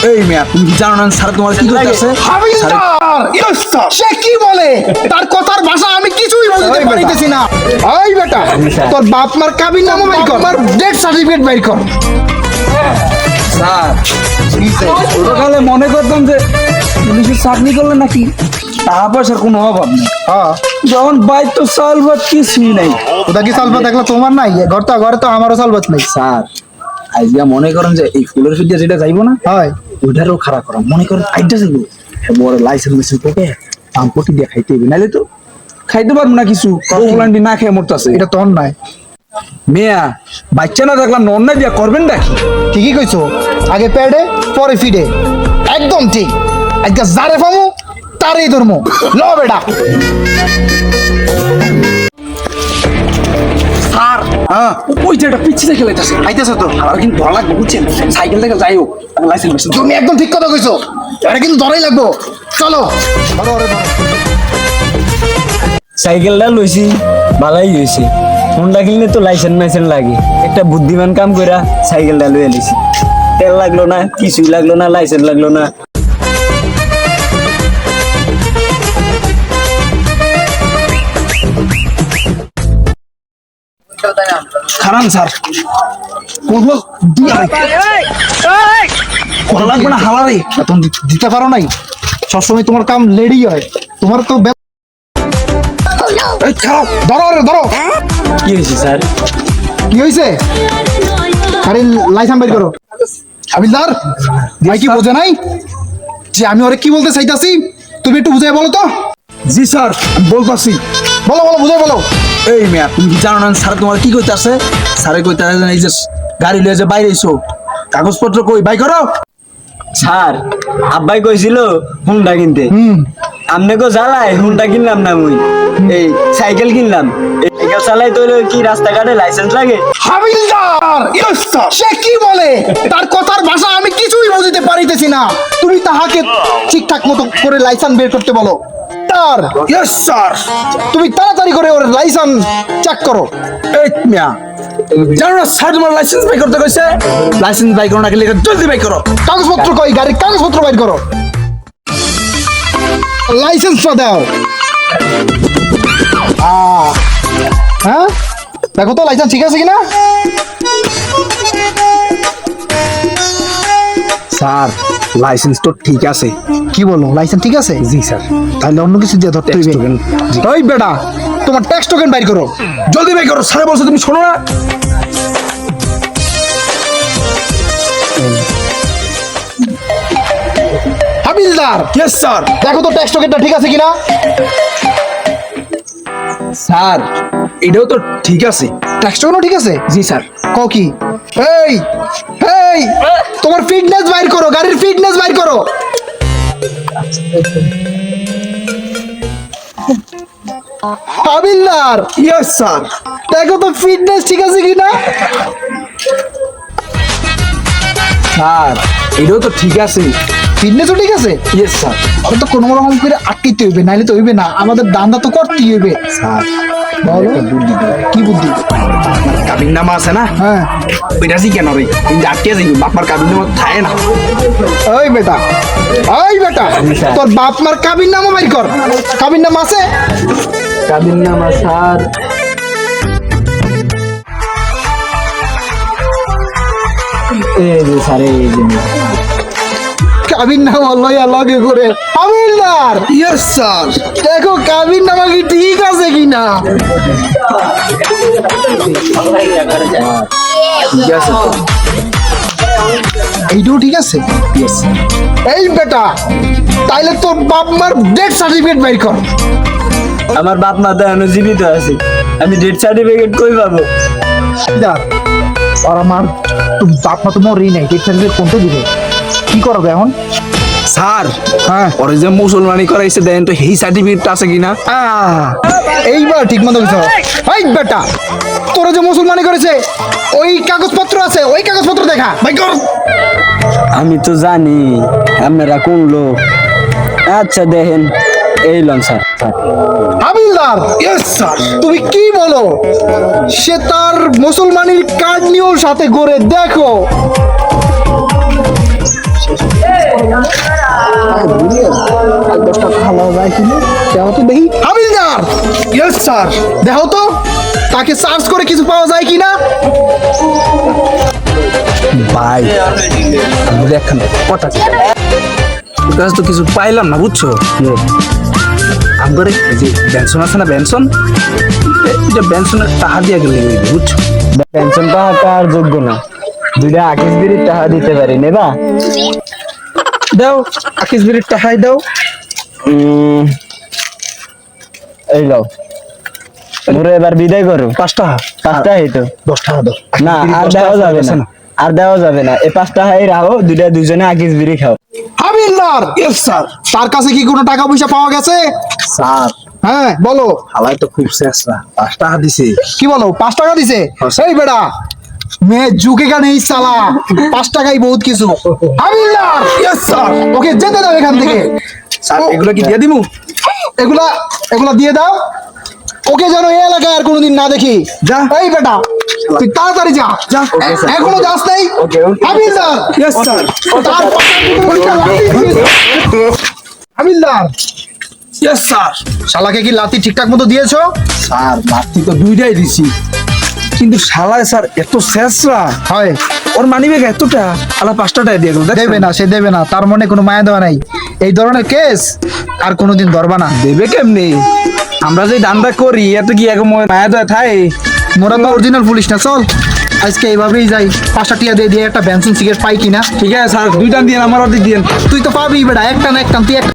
এই মিয়া তুমি কি জানো না স্যার তোমার কি করতেছে? হাবিলদার ইয়েস স্যার সে কি বলে তার কথার ভাষা আমি কিছুই বুঝতে পারিতেছি না। এই বেটা তোর বাপ মার কাবিন নামা বাইর কর, আমার ডেথ সার্টিফিকেট বাইর কর। স্যার ছোটকালে মনে করতাম যে পুলিশের চাকরি করলে নাকি টাকা পয়সার কোনো অভাব নেই। হ্যাঁ যখন বাইর তো সালবাত কিছুই নাই। ওটা কি সালবাত দেখলো তোমার নাই? ঘরে তো আমারও সালবাত নাই। স্যার আইজা মনে করেন যে এই ফুলের ফিডিয়া যেটা যাইবো না হয় ওইটারও খারাপ করা মনে করেন আইটা যাইবো বড় লাইসেন্স মেসেন্স থেকে দাম কোটি দিয়ে খাইতে হবে নাহলে তো খাইতে পারবো না কিছু ওগুলান্ডি না খেয়ে মরতেছে। এটা তো অন্যায়। মেয়া বাচ্চা না দেখলাম নন্না দিয়া করবেন নাকি? ঠিকই কইছো, আগে প্যাডে পরে ফিডে, একদম ঠিক। আজকে যারে ফামু তারই ধর্ম ল বেটা। স্যার হ্যাঁ ওই যে একটা পিচ্ছি সাইকেল আইতাছে আইতেছে তো, আর কিন্তু ধরা লাগবে বুঝছেন সাইকেল থেকে যাইও লাইসেন্স মেসেন্স তুমি একদম ঠিক কথা কইছো, এটা কিন্তু ধরাই লাগবো। চলো ধরো ধরো। সাইকেলটা লইছি ভালাই হয়েছে। হোন্ডা কিনলে তো লাইসেন্স লাগে, একটা বুদ্ধিমান কাম কইরা সাইকেলটা লইয়া লিছি। তেল লাগলো না, কিছুই লাগলো না, লাইসেন্স লাগলো না। খারান স্যার করবো করা লাগবে না হালারে তুমি দিতে পারো নাই, সবসময় তোমার কাম লেডি হয়। তোমার তো এই খারাপ ধরো ধরো। কি হয়েছে স্যার? কি হয়েছে? আরে লাইসেন্স বের করো। হাবিলদার ভাই কি বোঝে নাই যে আমি ওরে কি বলতে চাইতাছি? তুমি একটু বুঝাই বলো তো। জি স্যার আমি বলতাছি বলো বলো বুঝাই বলো। এই মিয়া তুমি কি জানো না স্যার তোমার কি কইতাছে? স্যারে কইতাছে এই যে গাড়ি লয়ে যে বাইরে এসো কাগজপত্র কই বাই করো। স্যার আব্বাই কইছিল হুন্ডা কিনতে, আমনে গো জ্বালায় হুন্ডা কিনলাম না, মুই এই সাইকেল কিনলাম। সাইকেল চালাই তো কি রাস্তাঘাটে লাইসেন্স লাগে? হাবিলদার ইয়েস স্যার সে কি বলে তার কথার ভাষা আমি কিছুই বুঝতে পারিতেছি না। তুমি তাহাকে ঠিকঠাক মতো করে লাইসেন্স বের করতে বলো। তার ইয়েস স্যার তুমি তাড়াতাড়ি করে ওর লাইসেন্স চেক করো। এই মিয়া জানো না স্যার তোমার লাইসেন্স বাই করতে কইছে? লাইসেন্স বাই করো না গেলে জলদি বাই করো। কাগজপত্র কই, গাড়ির কাগজপত্র বাইর করো। লাইসেন্সটা দাও। হ্যাঁ দেখো তো লাইসেন্স ঠিক আছে কিনা। স্যার লাইসেন্স তো ঠিক আছে। কি বলো লাইসেন্স ঠিক আছে? জি স্যার তাহলে অন্য কিছু দিয়ে ধরতে হইবে। ওই বেটা তোমার ট্যাক্স টোকেন বাইর করো। জলদি বাই করো স্যার বলছে তুমি শোনো না। হাবিলদার ইয়েস স্যার দেখো তো ট্যাক্স টোকেনটা ঠিক আছে কিনা। স্যার এটাও তো ঠিক আছে। ট্যাক্স টোকেনও ঠিক আছে? জি স্যার কও কি? এই এই তোমার ফিটনেস বাইর করো, গাড়ির ফিটনেস বাইর করো। হাবিলদার ইয়েস স্যার দেখো তো ফিটনেস ঠিক আছে কিনা। স্যার এটাও তো ঠিক আছে। ফিটনেসও ঠিক আছে? ইয়েস স্যার ওটা তো কোনো রকম করে আটকাইতে হইবে, নাইলে তো হইবে না। আমাদের দান্দা তো করতেই হইবে। স্যার বলো কি বুদ্ধি? কাবিন নামা আছে না হ্যাঁ ওইটা জি কেন রে কিন্তু আটকে যাই বাপার কাবিন নামা থাকে না। ওই বেটা ওই বেটা তোর বাপ মার কাবিন নামও বাইর কর। কাবিন নাম আছে? কাবিন নামা স্যার এই যে স্যার এই যে কাবিন নাম লইয়া লগে করে। হাবিলদার ইয়েস স্যার দেখো কাবিন নামা কি ঠিক আছে কিনা। ঠিক আছে তো। এইটাও ঠিক আছে? ইয়েস এই বেটা তাইলে তোর বাপ মার ডেথ সার্টিফিকেট বাইর কর। আমার বাপ মা তো এখনো জীবিত আছে, আমি ডেথ সার্টিফিকেট কই পাবো? হাবিলদার আর আমার বাপ মা তো মরেই নাই, ডেথ সার্টিফিকেট কোনটা দিবে? কি করবে এখন? স্যার হ্যাঁ ওরে যে মুসলমানি করাইছে দেন তো এই সার্টিফিকেটটা আছে কিনা। এইবার ঠিক মতো কিছু। এই বেটা তোরা যে মুসলমানি করেছে ওই কাগজপত্র আছে, ওই কাগজপত্র দেখা ভাই কর। আমি তো জানি আপনারা কোন লোক। আচ্ছা দেখেন এই লন স্যার। হাবিলদার ইয়েস স্যার তুমি কি বলো? সে তার মুসলমানির কার্ড নিয়েও সাথে করে দেখো। হাবিলদার দেখো তো তাকে সার্চ করে কিছু পাওয়া যায় কিনা। ভাই আমি দেখেন কথা কাজ তো কিছু পাইলাম না বুঝছো। আমার যে বেনসন আছে না বেনসন, এই যে বেনসনের টাকা দিয়ে গেলে বুঝছো। পেনশন টাকা আর যোগ্য না, দুইটা আকিস বিড়ির টাকা দিতে পারি নেবা। দাও আকিস বিড়ির টাকাই দাও। এই লাও, মোরে এবার বিদায় করো। 5 টাকা 5 টাকা হইতো 10 টাকা দাও। না, আর দেওয়া যাবে না, আর দেওয়া যাবে না। এই 5 টাকাই রাখো, দুজনে আকিস বিড়ি খাও। হাবিলদার ইয়েস স্যার। তার কাছে কি কোনো টাকা পয়সা পাওয়া গেছে? স্যার হ্যাঁ বলো। হালাই তো খুব শেষরা 5 টাকা দিছে। কি বলো 5 টাকা দিছে? এই বেটা মে ঝুঁকেগা নেই সালা, 5 টাকাই বহুত কিছু। হাবিলদার ইয়েস স্যার। ওকে যেতে দাও এখান থেকে। স্যার এগুলো কি দিয়ে দিমু? এগুলা এগুলা দিয়ে দাও, ওকে যেন এই এলাকায় আর কোনোদিন না দেখি। যা। এই বেটা তুই তাড়াতাড়ি যা। যা। এখনো যাস নাই? হাবিলদার ইয়েস স্যার। তার হাবিলদার ইয়েস স্যার। শালাকে কি লাতি ঠিকঠাক মতো দিয়েছো? স্যার লাঠি তো 2টাই দিছি, কিন্তু শালায় স্যার এত শেষরা। হয় ওর মানিবে এতটা, আলা 5 টাকা দিয়ে গেল। দেবে না, সে দেবে না, তার মনে কোনো মায়া দেওয়া নাই। এই ধরনের কেস আর কোনোদিন ধরবা না। দেবে কেমনি? আমরা যে দান্দা করি এত কি এক মায়া দেয় থাই? মোরা তো অরিজিনাল পুলিশ না। চল আজকে এইভাবেই যাই, 5টা টিয়া দিয়ে একটা বেনসন সিগারেট পাই কিনা। ঠিক আছে স্যার, 2টা দিয়ে আমার অর্ধেক দিন। তুই তো পাবি বেটা, একটা না একটা তুই একটা